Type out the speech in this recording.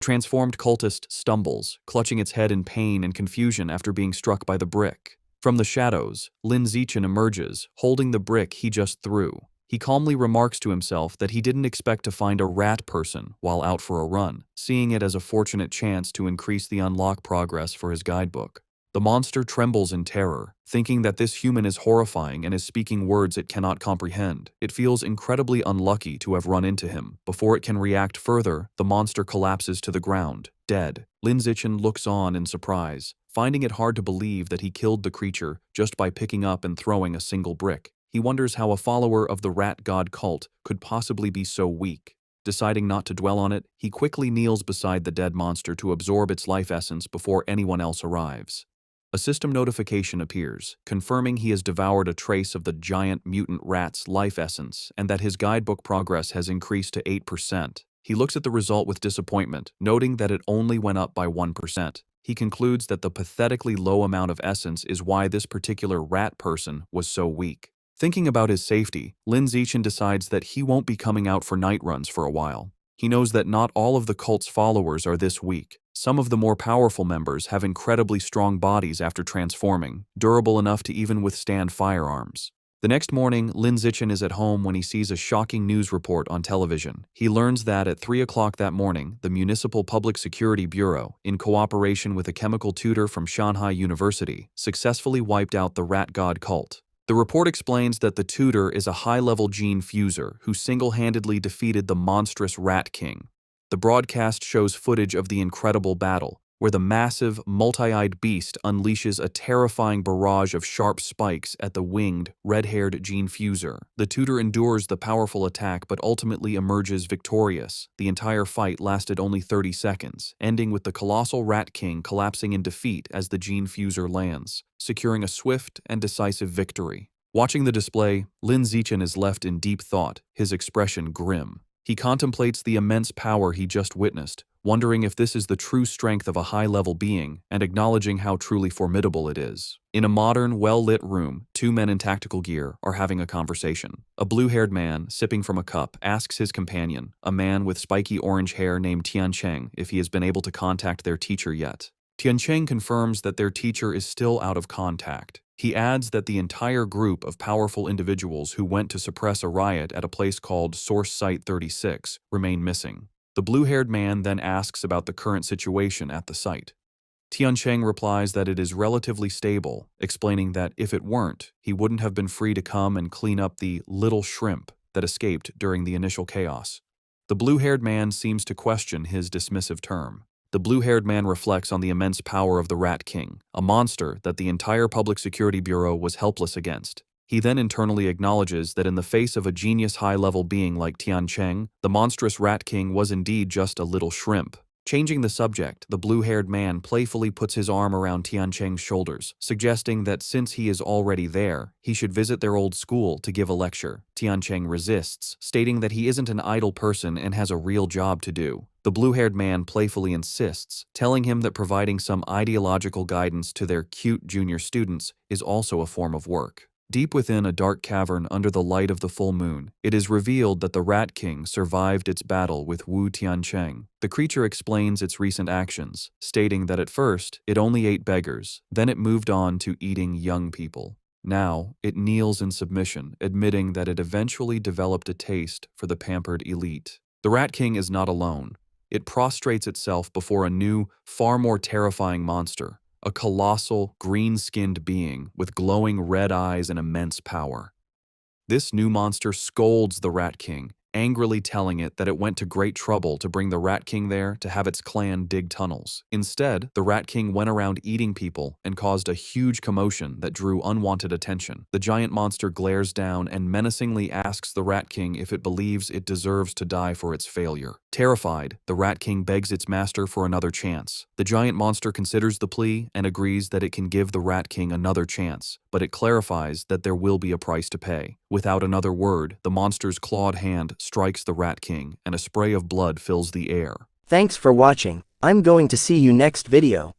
Transformed cultist stumbles, clutching its head in pain and confusion after being struck by the brick. From the shadows, Lin Zichen emerges, holding the brick he just threw. He calmly remarks to himself that he didn't expect to find a rat person while out for a run, seeing it as a fortunate chance to increase the unlock progress for his guidebook. The monster trembles in terror, thinking that this human is horrifying and is speaking words it cannot comprehend. It feels incredibly unlucky to have run into him. Before it can react further, the monster collapses to the ground, dead. Lin Zichen looks on in surprise, finding it hard to believe that he killed the creature just by picking up and throwing a single brick. He wonders how a follower of the rat god cult could possibly be so weak. Deciding not to dwell on it, he quickly kneels beside the dead monster to absorb its life essence before anyone else arrives. A system notification appears, confirming he has devoured a trace of the giant mutant rat's life essence and that his guidebook progress has increased to 8%. He looks at the result with disappointment, noting that it only went up by 1%. He concludes that the pathetically low amount of essence is why this particular rat person was so weak. Thinking about his safety, Lin Zichen decides that he won't be coming out for night runs for a while. He knows that not all of the cult's followers are this weak. Some of the more powerful members have incredibly strong bodies after transforming, durable enough to even withstand firearms. The next morning, Lin Zichen is at home when he sees a shocking news report on television. He learns that at 3 o'clock that morning, the Municipal Public Security Bureau, in cooperation with a chemical tutor from Shanghai University, successfully wiped out the rat god cult. The report explains that the tutor is a high-level gene fuser who single-handedly defeated the monstrous Rat King. The broadcast shows footage of the incredible battle, where the massive, multi-eyed beast unleashes a terrifying barrage of sharp spikes at the winged, red-haired gene fuser. The tutor endures the powerful attack but ultimately emerges victorious. The entire fight lasted only 30 seconds, ending with the colossal Rat King collapsing in defeat as the gene fuser lands, securing a swift and decisive victory. Watching the display, Lin Zichen is left in deep thought, his expression grim. He contemplates the immense power he just witnessed, wondering if this is the true strength of a high-level being and acknowledging how truly formidable it is. In a modern, well-lit room, two men in tactical gear are having a conversation. A blue-haired man, sipping from a cup, asks his companion, a man with spiky orange hair named Tiancheng, if he has been able to contact their teacher yet. Tiancheng confirms that their teacher is still out of contact. He adds that the entire group of powerful individuals who went to suppress a riot at a place called Source Site 36 remain missing. The blue-haired man then asks about the current situation at the site. Tiancheng replies that it is relatively stable, explaining that if it weren't, he wouldn't have been free to come and clean up the little shrimp that escaped during the initial chaos. The blue-haired man seems to question his dismissive term. The blue-haired man reflects on the immense power of the Rat King, a monster that the entire Public Security Bureau was helpless against. He then internally acknowledges that in the face of a genius high-level being like Tiancheng, the monstrous Rat King was indeed just a little shrimp. Changing the subject, the blue-haired man playfully puts his arm around Tiancheng's shoulders, suggesting that since he is already there, he should visit their old school to give a lecture. Tiancheng resists, stating that he isn't an idle person and has a real job to do. The blue-haired man playfully insists, telling him that providing some ideological guidance to their cute junior students is also a form of work. Deep within a dark cavern under the light of the full moon, it is revealed that the Rat King survived its battle with Wu Tiancheng. The creature explains its recent actions, stating that at first, it only ate beggars, then it moved on to eating young people. Now, it kneels in submission, admitting that it eventually developed a taste for the pampered elite. The Rat King is not alone. It prostrates itself before a new, far more terrifying monster. A colossal, green-skinned being with glowing red eyes and immense power. This new monster scolds the Rat King, angrily telling it that it went to great trouble to bring the Rat King there to have its clan dig tunnels. Instead, the Rat King went around eating people and caused a huge commotion that drew unwanted attention. The giant monster glares down and menacingly asks the Rat King if it believes it deserves to die for its failure. Terrified, the Rat King begs its master for another chance. The giant monster considers the plea and agrees that it can give the Rat King another chance, but it clarifies that there will be a price to pay. Without another word, the monster's clawed hand strikes the Rat King, and a spray of blood fills the air. Thanks for watching. I'm going to see you next video.